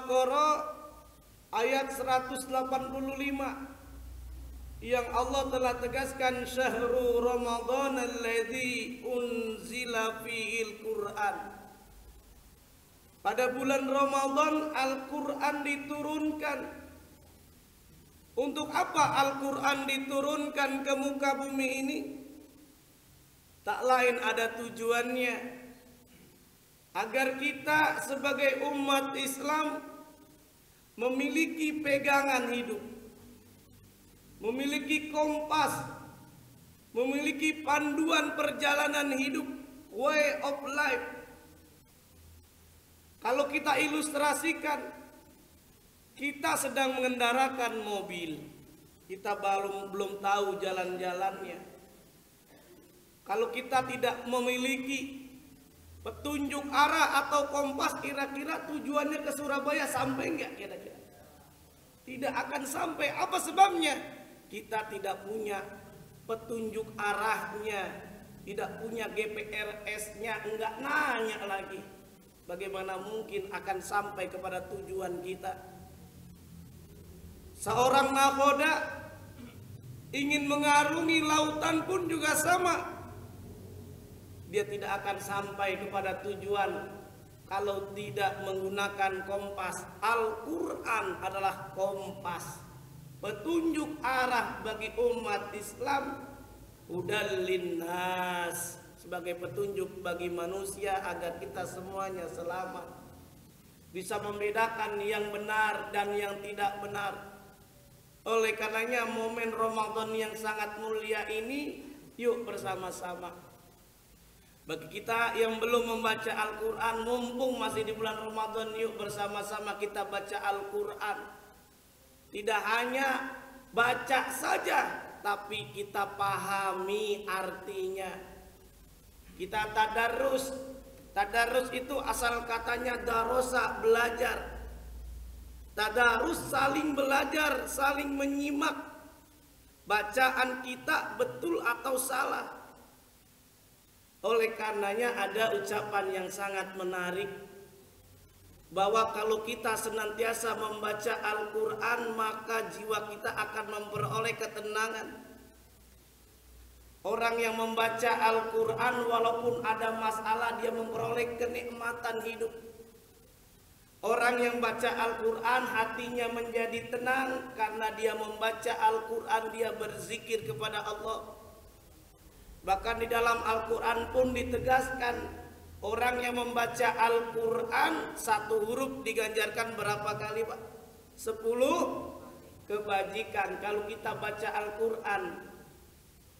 Al-Baqarah ayat 185 yang Allah telah tegaskan, syahrul Ramadan alladzi unzila fihil Qur'an. Pada bulan Ramadan Al-Quran diturunkan. Untuk apa Al-Quran diturunkan ke muka bumi ini? Tak lain ada tujuannya, agar kita sebagai umat Islam memiliki pegangan hidup, memiliki kompas, memiliki panduan perjalanan hidup, way of life. Kalau kita ilustrasikan, kita sedang mengendarakan mobil, kita belum tahu jalan-jalannya. Kalau kita tidak memiliki petunjuk arah atau kompas, kira-kira tujuannya ke Surabaya sampai enggak kira-kira? Tidak akan sampai. Apa sebabnya? Kita tidak punya petunjuk arahnya, tidak punya GPRS-nya, enggak nanya lagi. Bagaimana mungkin akan sampai kepada tujuan kita? Seorang nakhoda ingin mengarungi lautan pun juga sama. Dia tidak akan sampai kepada tujuan kalau tidak menggunakan kompas. Al-Quran adalah kompas, petunjuk arah bagi umat Islam, hudal linnas, sebagai petunjuk bagi manusia agar kita semuanya selamat, bisa membedakan yang benar dan yang tidak benar. Oleh karenanya momen Ramadan yang sangat mulia ini, yuk bersama-sama. Bagi kita yang belum membaca Al-Quran, mumpung masih di bulan Ramadan, yuk bersama-sama kita baca Al-Quran. Tidak hanya baca saja, tapi kita pahami artinya. Kita tadarus. Tadarus itu asal katanya darosa, belajar. Tadarus saling belajar, saling menyimak bacaan kita betul atau salah. Oleh karenanya ada ucapan yang sangat menarik, bahwa kalau kita senantiasa membaca Al-Quran, maka jiwa kita akan memperoleh ketenangan. Orang yang membaca Al-Quran walaupun ada masalah, dia memperoleh kenikmatan hidup. Orang yang baca Al-Quran hatinya menjadi tenang karena dia membaca Al-Quran, dia berzikir kepada Allah. Bahkan di dalam Al-Quran pun ditegaskan, orang yang membaca Al-Quran satu huruf diganjarkan berapa kali, Pak? 10 kebajikan. Kalau kita baca Al-Quran,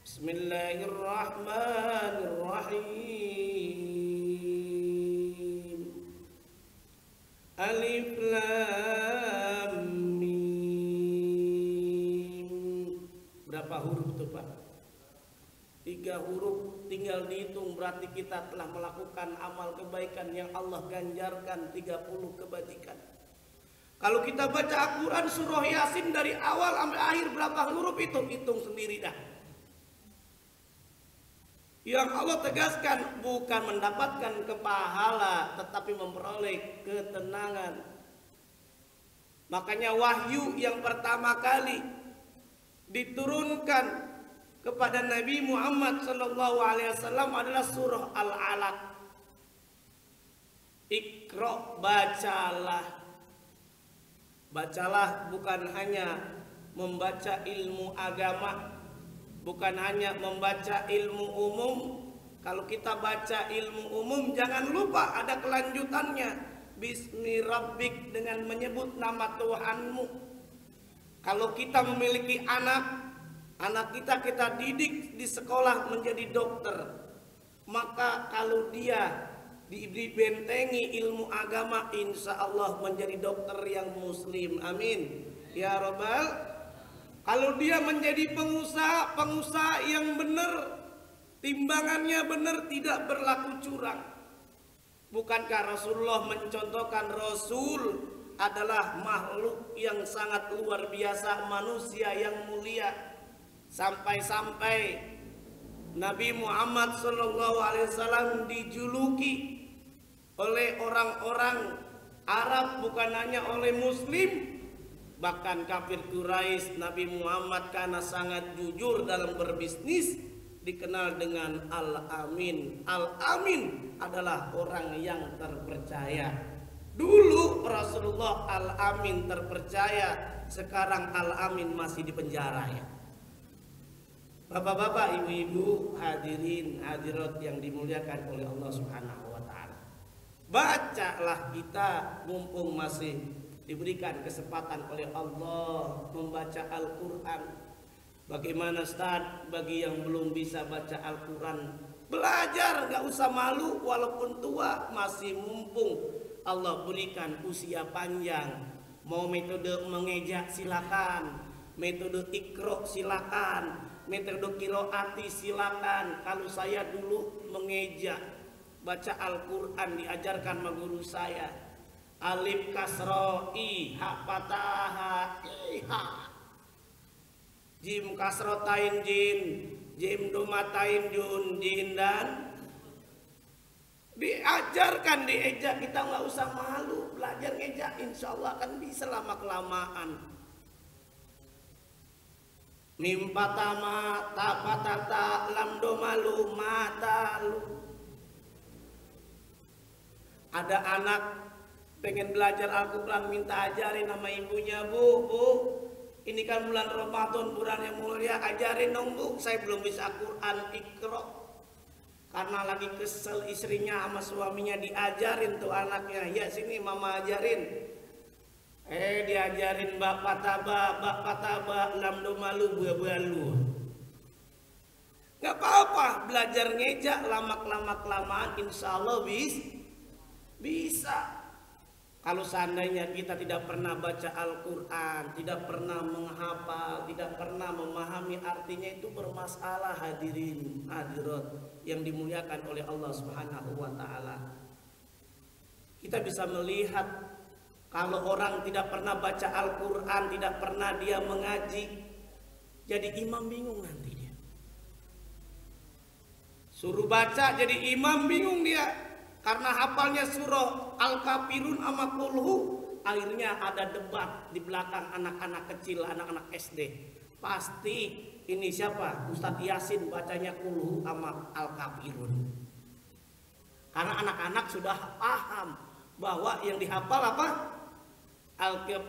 Bismillahirrahmanirrahim, Alif Lam Mim. Berapa huruf tuh, Pak? 3 huruf, tinggal dihitung, berarti kita telah melakukan amal kebaikan yang Allah ganjarkan 30 kebajikan. Kalau kita baca Al-Quran surah Yasin dari awal sampai akhir berapa huruf itu? Hitung sendiri dah. Yang Allah tegaskan bukan mendapatkan kepahala, tetapi memperoleh ketenangan. Makanya wahyu yang pertama kali diturunkan kepada Nabi Muhammad SAW adalah surah Al-Alaq. Iqra, bacalah. Bacalah bukan hanya membaca ilmu agama, bukan hanya membaca ilmu umum. Kalau kita baca ilmu umum, jangan lupa ada kelanjutannya. Bismi rabbik, dengan menyebut nama Tuhanmu. Kalau kita memiliki anak kita didik di sekolah menjadi dokter, maka kalau dia dibentengi ilmu agama, insya Allah menjadi dokter yang muslim. Amin ya Rabbal. Kalau dia menjadi pengusaha yang benar, timbangannya benar, tidak berlaku curang. Bukankah Rasulullah mencontohkan Rasul adalah makhluk yang sangat luar biasa, manusia yang mulia. Sampai-sampai Nabi Muhammad SAW dijuluki oleh orang-orang Arab bukan hanya oleh Muslim, bahkan kafir Quraisy. Nabi Muhammad karena sangat jujur dalam berbisnis dikenal dengan Al-Amin. Al-Amin adalah orang yang terpercaya. Dulu Rasulullah Al-Amin terpercaya, sekarang Al-Amin masih di penjara ya. Bapak-bapak, ibu-ibu, hadirin hadirat yang dimuliakan oleh Allah Subhanahu wa taala. Bacalah kita mumpung masih diberikan kesempatan oleh Allah membaca Al-Qur'an. Bagaimana Ustaz bagi yang belum bisa baca Al-Qur'an? Belajar, gak usah malu walaupun tua, masih mumpung Allah berikan usia panjang. Mau metode mengeja silakan, metode ikro silakan, metode kiroati silakan. Kalau saya dulu mengeja baca Al-Quran diajarkan sama guru saya, alif kasro i ha patah i ha, jim kasro tain jin, jim domatain jun jin, dan diajarkan dieja. Kita nggak usah malu belajar ngeja, insya Allah akan bisa lama kelamaan. Mim patama tapatata lam domalu mata lu. Ada anak pengen belajar Al-Quran, minta ajarin sama ibunya, bu, ini kan bulan Ramadan, bulan yang mulia, ajarin dong bu, saya belum bisa Quran ikro. Karena lagi kesel istrinya sama suaminya, diajarin tuh anaknya, ya sini mama ajarin. Diajarin bak pataba lam domalu buah-bualu. Gak apa-apa, belajar ngeja lama-kelamaan insya Allah bisa. Kalau seandainya kita tidak pernah baca Al-Quran, tidak pernah menghafal, tidak pernah memahami artinya, itu bermasalah hadirin hadirat yang dimuliakan oleh Allah Subhanahu wa taala. Kita bisa melihat kalau orang tidak pernah baca Al-Quran, tidak pernah dia mengaji, jadi imam bingung nanti dia. Suruh baca jadi imam bingung dia. Karena hafalnya surah Al-Kafirun sama Qulhu, akhirnya ada debat di belakang anak-anak kecil, anak-anak SD. Pasti ini siapa? Ustadz Yasin bacanya Qulhu sama Al-Kafirun. Karena anak-anak sudah paham bahwa yang dihafal apa?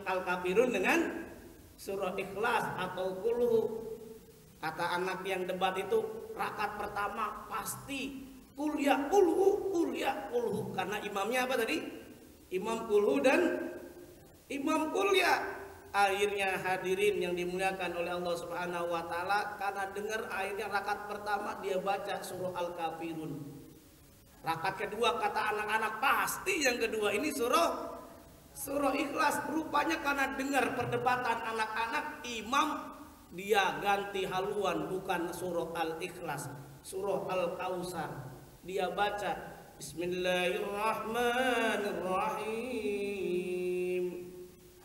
Al-Kafirun dengan surah Ikhlas atau Qulhu. Kata anak yang debat itu, rakaat pertama pasti kuliah kulhu, karena imamnya apa tadi? Imam kulhu dan imam kuliah. Akhirnya hadirin yang dimuliakan oleh Allah Subhanahu wa taala, karena dengar akhirnya rakaat pertama dia baca surah Al-Kafirun. Rakaat kedua kata anak-anak pasti yang kedua ini surah Ikhlas. Rupanya karena dengar perdebatan anak-anak, imam dia ganti haluan, bukan surah Al-Ikhlas, surah Al-Kausar. Dia baca Bismillahirrahmanirrahim,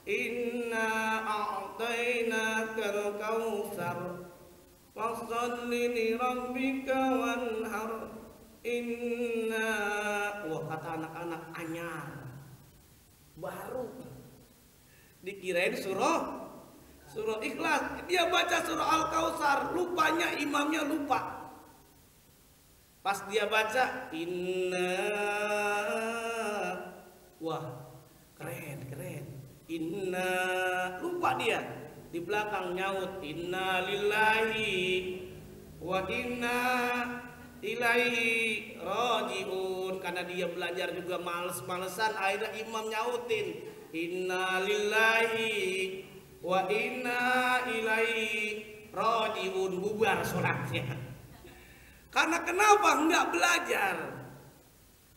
inna a'tainakal kautsar fasholli li rabbika wanhar inna. Wah, kata anak-anak anyar, baru dikirain surah Ikhlas. Dia baca surah Al-Kautsar, lupanya imamnya lupa. Pas dia baca inna, wah keren, inna, lupa dia. Di belakang nyaut inna lillahi wa inna ilaihi rajiun. Karena dia belajar juga males-malesan, akhirnya imam nyautin inna lillahi wa inna ilaihi rajiun, bubar sholatnya. Karena kenapa? Enggak belajar.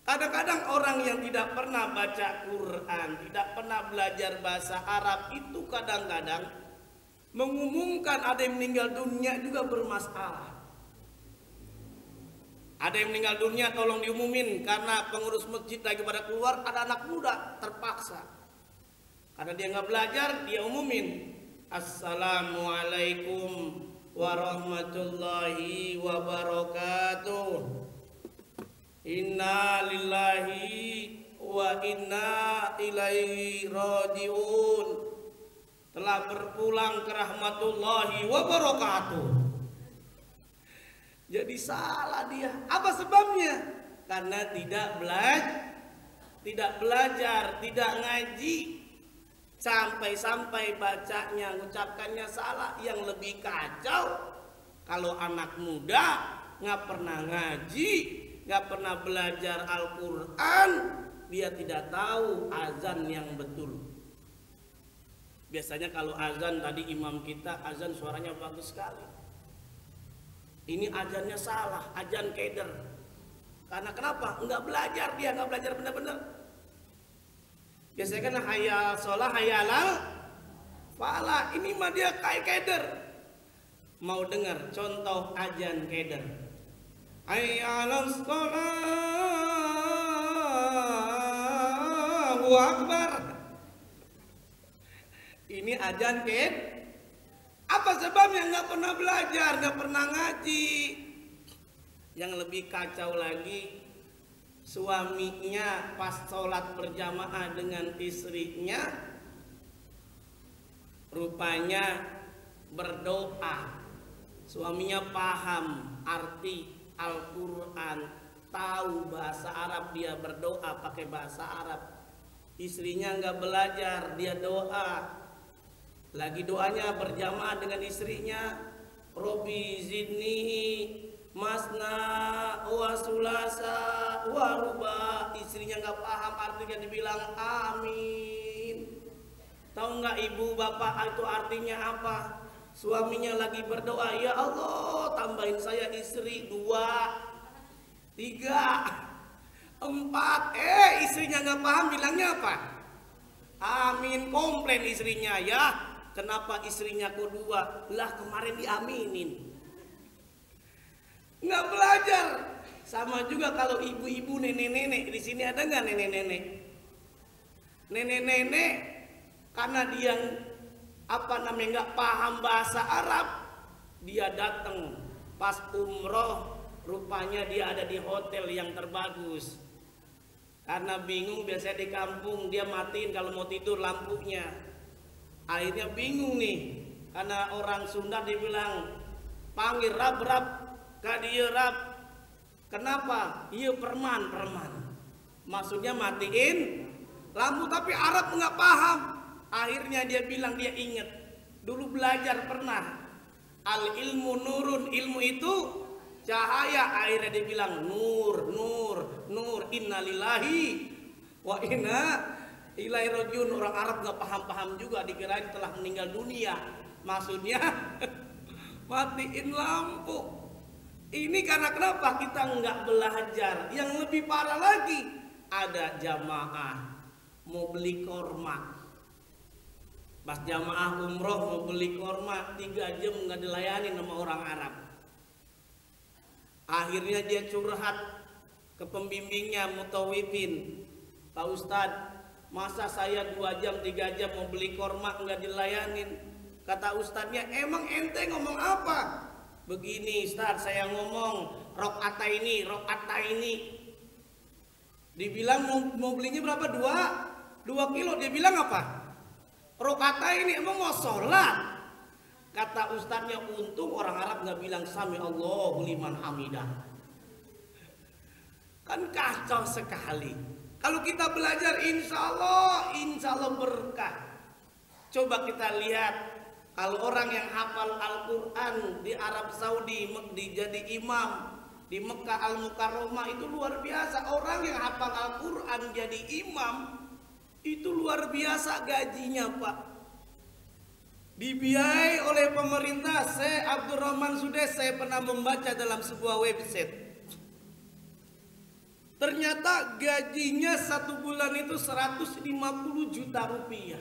Kadang-kadang orang yang tidak pernah baca Quran, tidak pernah belajar bahasa Arab, itu kadang-kadang mengumumkan ada yang meninggal dunia juga bermasalah. Ada yang meninggal dunia tolong diumumin, karena pengurus masjid lagi pada keluar, ada anak muda terpaksa. Karena dia nggak belajar, dia umumin Assalamualaikum warahmatullahi wabarakatuh. Inna lillahi wa inna ilaihi rajiun. Telah berpulang ke rahmatullahi wa barakatuh. Jadi salah dia. Apa sebabnya? Karena tidak belajar, tidak ngaji. Sampai-sampai bacanya, ngucapkannya salah. Yang lebih kacau, kalau anak muda nggak pernah ngaji, nggak pernah belajar Al-Quran, dia tidak tahu azan yang betul. Biasanya kalau azan tadi imam kita azan suaranya bagus sekali. Ini azannya salah, azan keder. Karena kenapa? Enggak belajar, dia nggak belajar benar-benar. Biasanya kan hayal sholah, hayalal falah. Ini mah dia kayak keder. Mau dengar contoh azan keder? Hayalal sholah, Allahu Akbar. Ini azan keder. Apa sebabnya? Nggak pernah belajar, nggak pernah ngaji. Yang lebih kacau lagi, suaminya pas sholat berjamaah dengan istrinya, rupanya berdoa. Suaminya paham arti Al-Quran, tahu bahasa Arab, dia berdoa pakai bahasa Arab. Istrinya nggak belajar, dia doa. Lagi doanya berjamaah dengan istrinya, Robi zidni masna wa sulasa wa ruba. Istrinya nggak paham artinya, dibilang amin. Tahu nggak ibu bapak itu artinya apa? Suaminya lagi berdoa, ya Allah tambahin saya istri 2, 3, 4. Istrinya nggak paham, bilangnya apa? Amin. Komplain istrinya, ya kenapa istrinya kok 2? Lah kemarin diaminin. Nggak belajar. Sama juga kalau ibu-ibu, nenek-nenek. Di sini ada nggak nenek-nenek? Nenek-nenek karena dia nggak paham bahasa Arab, dia datang pas umroh, rupanya dia ada di hotel yang terbagus. Karena bingung, biasanya di kampung dia matiin kalau mau tidur lampunya. Akhirnya bingung nih, karena orang Sunda dibilang panggil rab kadieu rab. Kenapa? Iya perman. Maksudnya matiin lampu, tapi Arab nggak paham. Akhirnya dia bilang, dia inget dulu belajar pernah al ilmu nurun, ilmu itu cahaya. Akhirnya dia bilang nur, innalillahi wa inna ilaihi rajiun. Orang Arab nggak paham juga, dikirain telah meninggal dunia. Maksudnya matiin lampu. Ini karena kenapa? Kita nggak belajar. Yang lebih parah lagi, ada jamaah mau beli korma. Pas jamaah umroh mau beli korma, 3 jam nggak dilayani sama orang Arab. Akhirnya dia curhat ke pembimbingnya, mutawifin, Pak Ustadz, masa saya 2 jam 3 jam mau beli korma nggak dilayanin? Kata ustadznya, emang ente ngomong apa? Begini Ustadz, saya ngomong rokata ini. Dibilang mau belinya berapa? 2 kilo. Dia bilang apa? Rokata ini, emang mau sholat? Kata ustadznya, untung orang Arab nggak bilang sami Allahu liman hamidah. Kan kacau sekali. Kalau kita belajar, insya Allah berkah. Coba kita lihat, kalau orang yang hafal Al-Quran di Arab Saudi jadi imam, di Mekah Al-Mukarramah, itu luar biasa. Orang yang hafal Al-Quran jadi imam, itu luar biasa gajinya, Pak. Dibiayai oleh pemerintah. Syekh Abdurrahman Sudes, saya pernah membaca dalam sebuah website. Ternyata gajinya 1 bulan itu 150 juta rupiah.